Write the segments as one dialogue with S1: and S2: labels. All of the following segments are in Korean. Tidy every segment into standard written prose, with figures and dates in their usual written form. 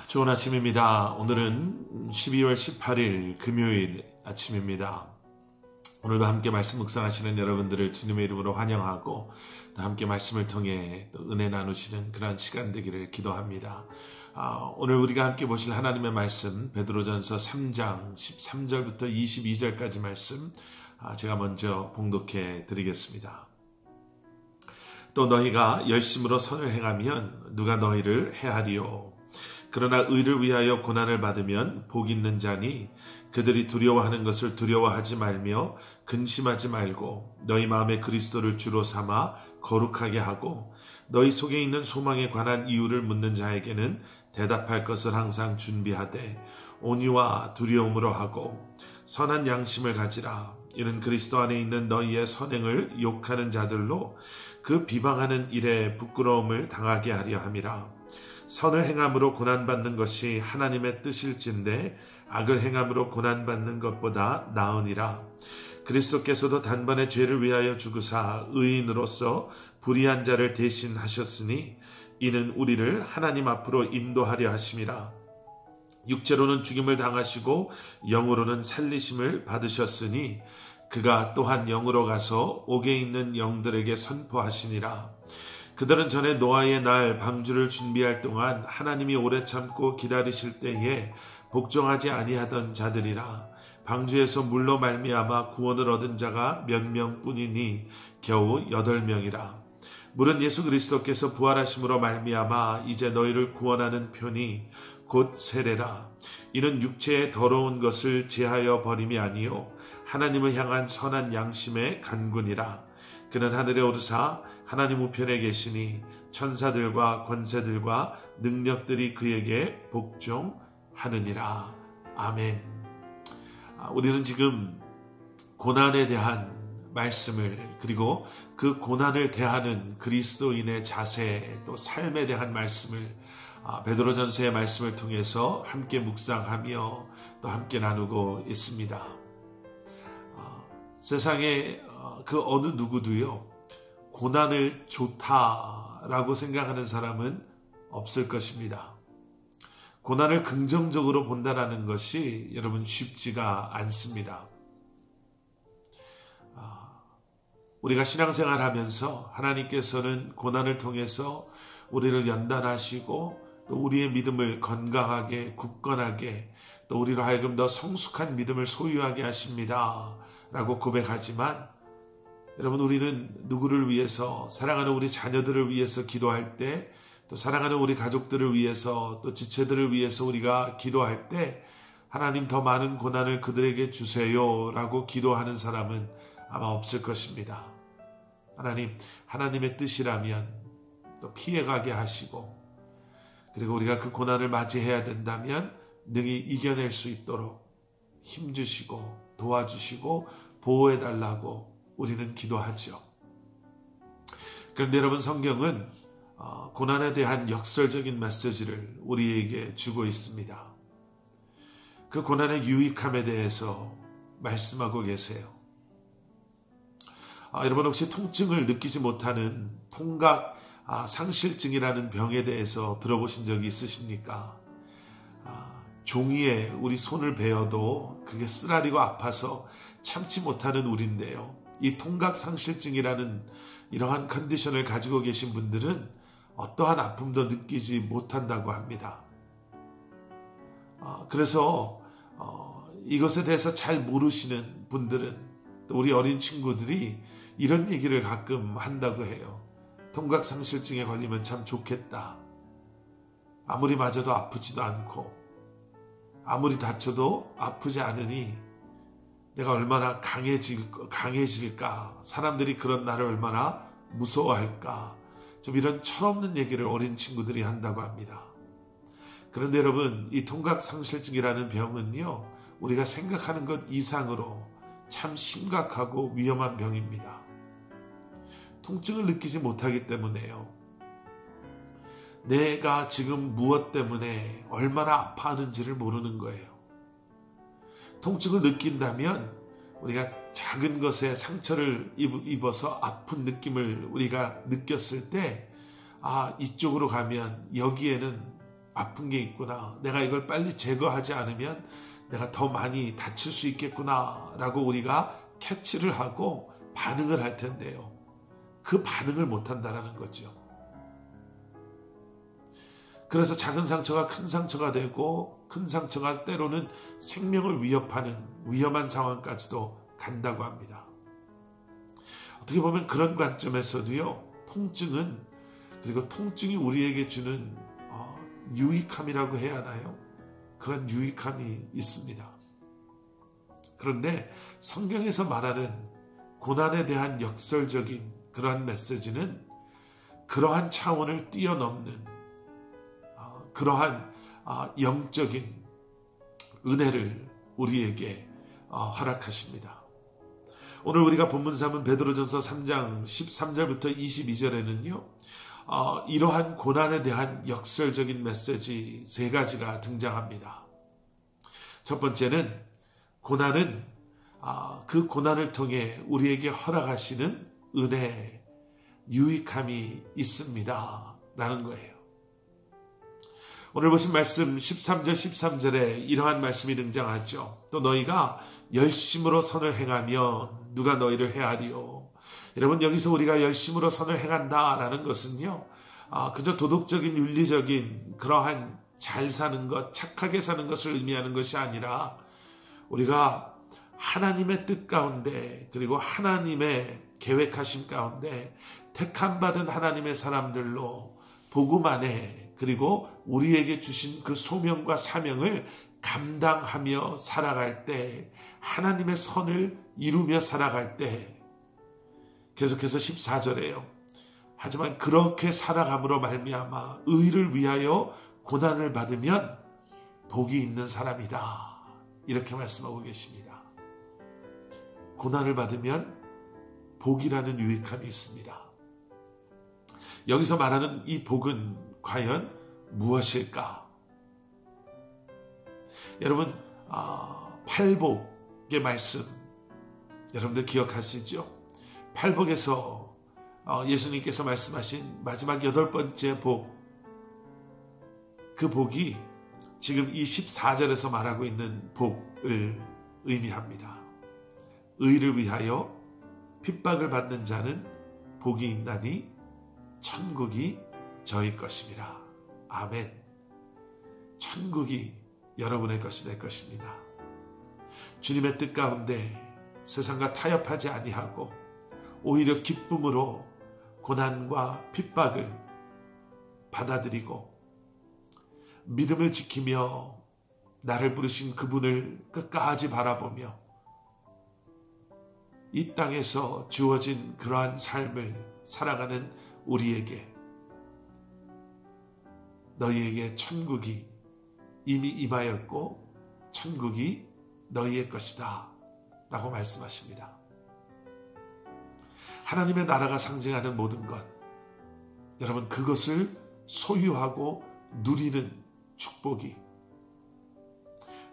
S1: 좋은 아침입니다. 오늘은 12월 18일 금요일 아침입니다. 오늘도 함께 말씀 묵상하시는 여러분들을 주님의 이름으로 환영하고 또 함께 말씀을 통해 또 은혜 나누시는 그런 시간 되기를 기도합니다. 오늘 우리가 함께 보실 하나님의 말씀 베드로전서 3장 13절부터 22절까지 말씀 제가 먼저 봉독해 드리겠습니다. 또 너희가 열심으로 선을 행하면 누가 너희를 해하리요. 그러나 의를 위하여 고난을 받으면 복 있는 자니 그들이 두려워하는 것을 두려워하지 말며 근심하지 말고 너희 마음에 그리스도를 주로 삼아 거룩하게 하고 너희 속에 있는 소망에 관한 이유를 묻는 자에게는 대답할 것을 항상 준비하되 온유와 두려움으로 하고 선한 양심을 가지라. 이는 그리스도 안에 있는 너희의 선행을 욕하는 자들로 그 비방하는 일에 부끄러움을 당하게 하려 함이라. 선을 행함으로 고난받는 것이 하나님의 뜻일진데 악을 행함으로 고난받는 것보다 나으니라. 그리스도께서도 단번에 죄를 위하여 죽으사 의인으로서 불의한 자를 대신하셨으니 이는 우리를 하나님 앞으로 인도하려 하심이라. 육체로는 죽임을 당하시고 영으로는 살리심을 받으셨으니 그가 또한 영으로 가서 옥에 있는 영들에게 선포하시니라. 그들은 전에 노아의 날 방주를 준비할 동안 하나님이 오래 참고 기다리실 때에 복종하지 아니하던 자들이라. 방주에서 물로 말미암아 구원을 얻은 자가 몇 명뿐이니 겨우 8명이라. 물은 예수 그리스도께서 부활하심으로 말미암아 이제 너희를 구원하는 편이 곧 세례라. 이는 육체의 더러운 것을 제하여 버림이 아니요 하나님을 향한 선한 양심의 간군이라. 그는 하늘에 오르사 하나님 우편에 계시니 천사들과 권세들과 능력들이 그에게 복종하느니라. 아멘. 우리는 지금 고난에 대한 말씀을 그리고 그 고난을 대하는 그리스도인의 자세 또 삶에 대한 말씀을 베드로전서의 말씀을 통해서 함께 묵상하며 또 함께 나누고 있습니다. 세상에 그 어느 누구도요 고난을 좋다라고 생각하는 사람은 없을 것입니다. 고난을 긍정적으로 본다라는 것이 여러분 쉽지가 않습니다. 우리가 신앙생활 하면서 하나님께서는 고난을 통해서 우리를 연단하시고 또 우리의 믿음을 건강하게 굳건하게 또 우리로 하여금 더 성숙한 믿음을 소유하게 하십니다 라고 고백하지만 여러분 우리는 누구를 위해서 사랑하는 우리 자녀들을 위해서 기도할 때 또 사랑하는 우리 가족들을 위해서 또 지체들을 위해서 우리가 기도할 때 하나님 더 많은 고난을 그들에게 주세요 라고 기도하는 사람은 아마 없을 것입니다. 하나님의 뜻이라면 또 피해가게 하시고 그리고 우리가 그 고난을 맞이해야 된다면 능히 이겨낼 수 있도록 힘주시고 도와주시고 보호해달라고 우리는 기도하죠. 그런데 여러분 성경은 고난에 대한 역설적인 메시지를 우리에게 주고 있습니다. 그 고난의 유익함에 대해서 말씀하고 계세요. 여러분 혹시 통증을 느끼지 못하는 통각 상실증이라는 병에 대해서 들어보신 적이 있으십니까? 종이에 우리 손을 베어도 그게 쓰라리고 아파서 참지 못하는 우리인데요. 이 통각 상실증이라는 이러한 컨디션을 가지고 계신 분들은 어떠한 아픔도 느끼지 못한다고 합니다. 그래서 이것에 대해서 잘 모르시는 분들은 또 우리 어린 친구들이 이런 얘기를 가끔 한다고 해요. 통각 상실증에 걸리면 참 좋겠다. 아무리 맞아도 아프지도 않고 아무리 다쳐도 아프지 않으니 내가 얼마나 강해질까? 사람들이 그런 나를 얼마나 무서워할까? 좀 이런 철없는 얘기를 어린 친구들이 한다고 합니다. 그런데 여러분 이 통각상실증이라는 병은요 우리가 생각하는 것 이상으로 참 심각하고 위험한 병입니다. 통증을 느끼지 못하기 때문에요. 내가 지금 무엇 때문에 얼마나 아파하는지를 모르는 거예요. 통증을 느낀다면 우리가 작은 것에 상처를 입어서 아픈 느낌을 우리가 느꼈을 때 이쪽으로 가면 여기에는 아픈 게 있구나. 내가 이걸 빨리 제거하지 않으면 내가 더 많이 다칠 수 있겠구나 라고 우리가 캐치를 하고 반응을 할 텐데요. 그 반응을 못한다는 거죠. 그래서 작은 상처가 큰 상처가 되고 큰 상처가 때로는 생명을 위협하는 위험한 상황까지도 간다고 합니다. 어떻게 보면 그런 관점에서도요, 통증은, 그리고 통증이 우리에게 주는 유익함이라고 해야 하나요? 그런 유익함이 있습니다. 그런데 성경에서 말하는 고난에 대한 역설적인 그러한 메시지는 그러한 차원을 뛰어넘는 그러한 영적인 은혜를 우리에게 허락하십니다. 오늘 우리가 본문삼은 베드로전서 3장 13절부터 22절에는요. 이러한 고난에 대한 역설적인 메시지 3가지가 등장합니다. 첫 번째는 고난은 그 고난을 통해 우리에게 허락하시는 은혜, 유익함이 있습니다 라는 거예요. 오늘 보신 말씀 13절 13절에 이러한 말씀이 등장하죠. 또 너희가 열심으로 선을 행하면 누가 너희를 해하리요. 여러분, 여기서 우리가 열심으로 선을 행한다라는 것은요, 그저 도덕적인 윤리적인 그러한 잘 사는 것, 착하게 사는 것을 의미하는 것이 아니라 우리가 하나님의 뜻 가운데, 그리고 하나님의 계획하신 가운데 택함받은 하나님의 사람들로 복음 안에, 그리고 우리에게 주신 그 소명과 사명을 감당하며 살아갈 때, 하나님의 선을 이루며 살아갈 때, 계속해서 14절에요. 하지만 그렇게 살아감으로 말미암아 의를 위하여 고난을 받으면 복이 있는 사람이다. 이렇게 말씀하고 계십니다. 고난을 받으면 복이라는 유익함이 있습니다. 여기서 말하는 이 복은 과연 무엇일까? 여러분, 팔복의 말씀 여러분들 기억하시죠? 팔복에서 예수님께서 말씀하신 마지막 8번째 복, 그 복이 지금 이 14절에서 말하고 있는 복을 의미합니다. 의를 위하여 핍박을 받는 자는 복이 있나니 천국이 저희 것입니다. 아멘. 천국이 여러분의 것이 될 것입니다. 주님의 뜻 가운데 세상과 타협하지 아니하고 오히려 기쁨으로 고난과 핍박을 받아들이고 믿음을 지키며 나를 부르신 그분을 끝까지 바라보며 이 땅에서 주어진 그러한 삶을 살아가는 우리에게 너희에게 천국이 이미 임하였고 천국이 너희의 것이다 라고 말씀하십니다. 하나님의 나라가 상징하는 모든 것, 여러분 그것을 소유하고 누리는 축복이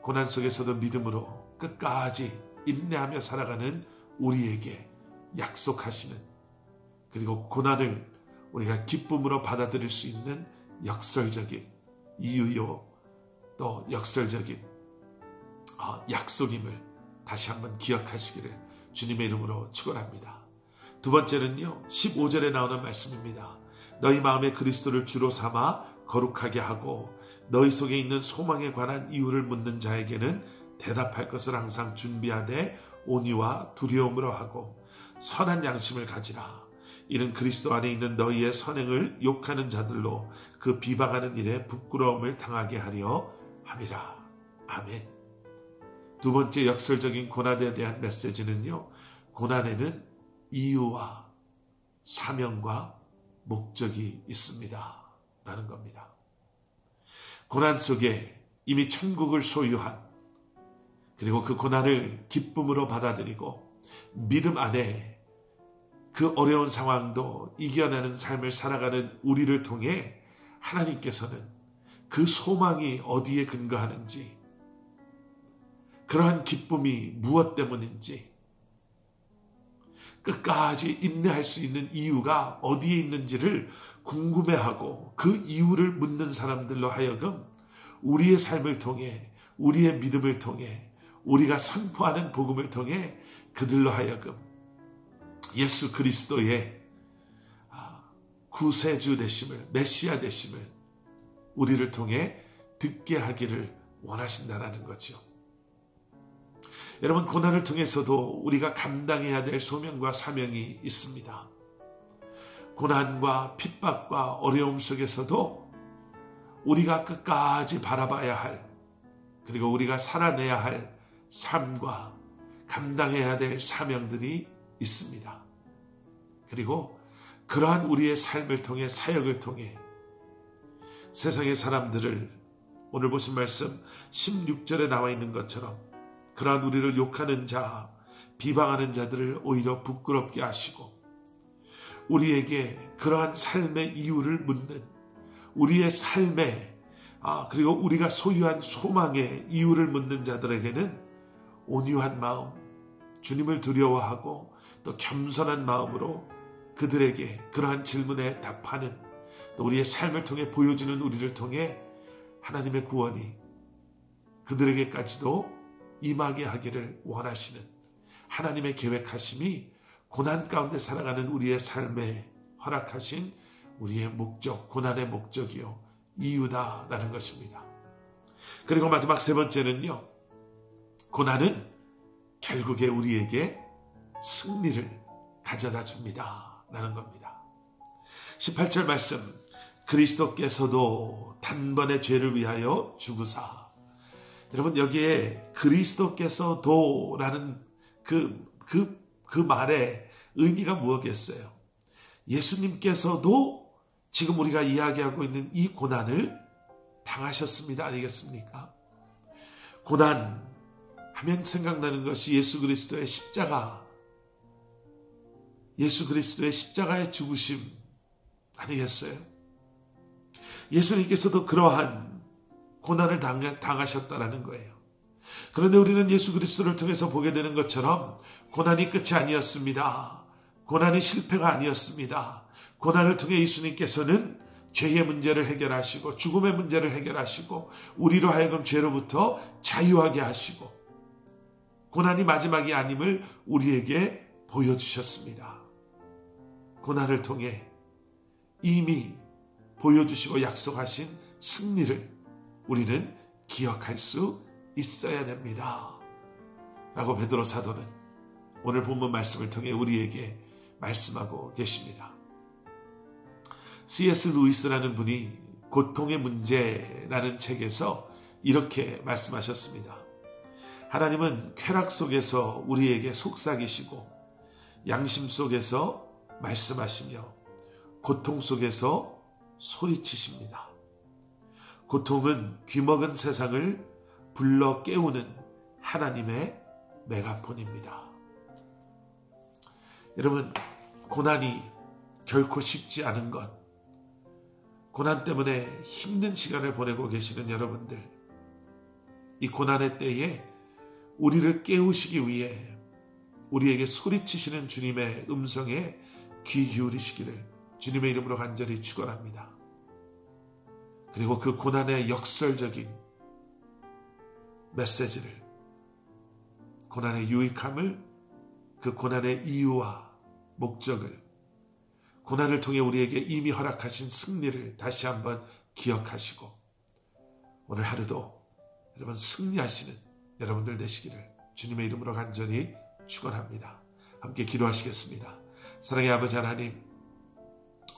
S1: 고난 속에서도 믿음으로 끝까지 인내하며 살아가는 우리에게 약속하시는, 그리고 고난을 우리가 기쁨으로 받아들일 수 있는 역설적인 이유요 또 역설적인 약속임을 다시 한번 기억하시기를 주님의 이름으로 축원합니다. 두 번째는요, 15절에 나오는 말씀입니다. 너희 마음에 그리스도를 주로 삼아 거룩하게 하고 너희 속에 있는 소망에 관한 이유를 묻는 자에게는 대답할 것을 항상 준비하되 온유와 두려움으로 하고 선한 양심을 가지라. 이는 그리스도 안에 있는 너희의 선행을 욕하는 자들로 그 비방하는 일에 부끄러움을 당하게 하려 함이라. 아멘. 두 번째 역설적인 고난에 대한 메시지는요, 고난에는 이유와 사명과 목적이 있습니다 라는 겁니다. 고난 속에 이미 천국을 소유한, 그리고 그 고난을 기쁨으로 받아들이고 믿음 안에 그 어려운 상황도 이겨내는 삶을 살아가는 우리를 통해 하나님께서는 그 소망이 어디에 근거하는지, 그러한 기쁨이 무엇 때문인지, 끝까지 인내할 수 있는 이유가 어디에 있는지를 궁금해하고 그 이유를 묻는 사람들로 하여금 우리의 삶을 통해, 우리의 믿음을 통해, 우리가 선포하는 복음을 통해 그들로 하여금 예수 그리스도의 구세주 되심을, 메시아 되심을 우리를 통해 듣게 하기를 원하신다는 거죠. 여러분, 고난을 통해서도 우리가 감당해야 될 소명과 사명이 있습니다. 고난과 핍박과 어려움 속에서도 우리가 끝까지 바라봐야 할, 그리고 우리가 살아내야 할 삶과 감당해야 될 사명들이 있습니다. 그리고 그러한 우리의 삶을 통해, 사역을 통해 세상의 사람들을, 오늘 보신 말씀 16절에 나와 있는 것처럼 그러한 우리를 욕하는 자, 비방하는 자들을 오히려 부끄럽게 하시고 우리에게 그러한 삶의 이유를 묻는, 우리의 삶의 그리고 우리가 소유한 소망의 이유를 묻는 자들에게는 온유한 마음, 주님을 두려워하고 또 겸손한 마음으로 그들에게 그러한 질문에 답하는, 또 우리의 삶을 통해 보여주는 우리를 통해 하나님의 구원이 그들에게까지도 임하게 하기를 원하시는 하나님의 계획하심이 고난 가운데 살아가는 우리의 삶에 허락하신 우리의 목적, 고난의 목적이요 이유다라는 것입니다. 그리고 마지막 세 번째는요, 고난은 결국에 우리에게 승리를 가져다 줍니다 라는 겁니다. 18절 말씀, 그리스도께서도 단번에 죄를 위하여 죽으사. 여러분, 여기에 그리스도께서도 라는 그 말의 의미가 무엇겠어요? 예수님께서도 지금 우리가 이야기하고 있는 이 고난을 당하셨습니다. 아니겠습니까? 고난 하면 생각나는 것이 예수 그리스도의 십자가, 예수 그리스도의 십자가의 죽으심 아니겠어요? 예수님께서도 그러한 고난을 당하셨다라는 거예요. 그런데 우리는 예수 그리스도를 통해서 보게 되는 것처럼 고난이 끝이 아니었습니다. 고난이 실패가 아니었습니다. 고난을 통해 예수님께서는 죄의 문제를 해결하시고 죽음의 문제를 해결하시고 우리로 하여금 죄로부터 자유하게 하시고 고난이 마지막이 아님을 우리에게 보여주셨습니다. 고난을 통해 이미 보여주시고 약속하신 승리를 우리는 기억할 수 있어야 됩니다 라고 베드로 사도는 오늘 본문 말씀을 통해 우리에게 말씀하고 계십니다. C.S. 루이스라는 분이 고통의 문제라는 책에서 이렇게 말씀하셨습니다. 하나님은 쾌락 속에서 우리에게 속삭이시고 양심 속에서 말씀하시며 고통 속에서 소리치십니다. 고통은 귀먹은 세상을 불러 깨우는 하나님의 메가폰입니다. 여러분, 고난이 결코 쉽지 않은 것, 고난 때문에 힘든 시간을 보내고 계시는 여러분들, 이 고난의 때에 우리를 깨우시기 위해 우리에게 소리치시는 주님의 음성에 귀 기울이시기를 주님의 이름으로 간절히 축원합니다. 그리고 그 고난의 역설적인 메시지를, 고난의 유익함을, 그 고난의 이유와 목적을, 고난을 통해 우리에게 이미 허락하신 승리를 다시 한번 기억하시고 오늘 하루도 여러분 승리하시는 여러분들 되시기를 주님의 이름으로 간절히 축원합니다. 함께 기도하시겠습니다. 사랑의 아버지 하나님,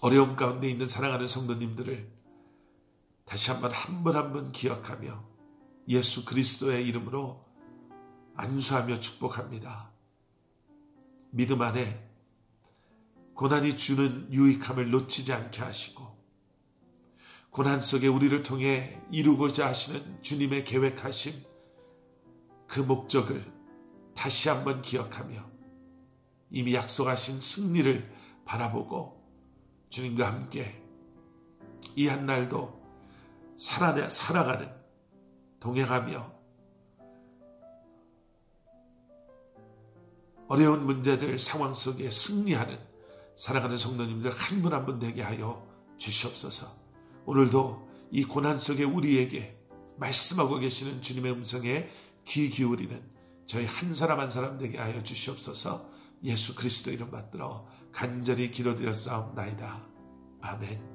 S1: 어려움 가운데 있는 사랑하는 성도님들을 다시 한번 한 분 한 분 기억하며 예수 그리스도의 이름으로 안수하며 축복합니다. 믿음 안에 고난이 주는 유익함을 놓치지 않게 하시고 고난 속에 우리를 통해 이루고자 하시는 주님의 계획하심, 그 목적을 다시 한번 기억하며 이미 약속하신 승리를 바라보고 주님과 함께 이 한날도 살아가는, 동행하며 어려운 문제들 상황 속에 승리하는 사랑하는 성도님들 한 분 한 분 되게 하여 주시옵소서. 오늘도 이 고난 속에 우리에게 말씀하고 계시는 주님의 음성에 귀 기울이는 저희 한 사람 한 사람 되게 하여 주시옵소서. 예수 그리스도 이름 받들어 간절히 기도드렸사옵나이다. 아멘.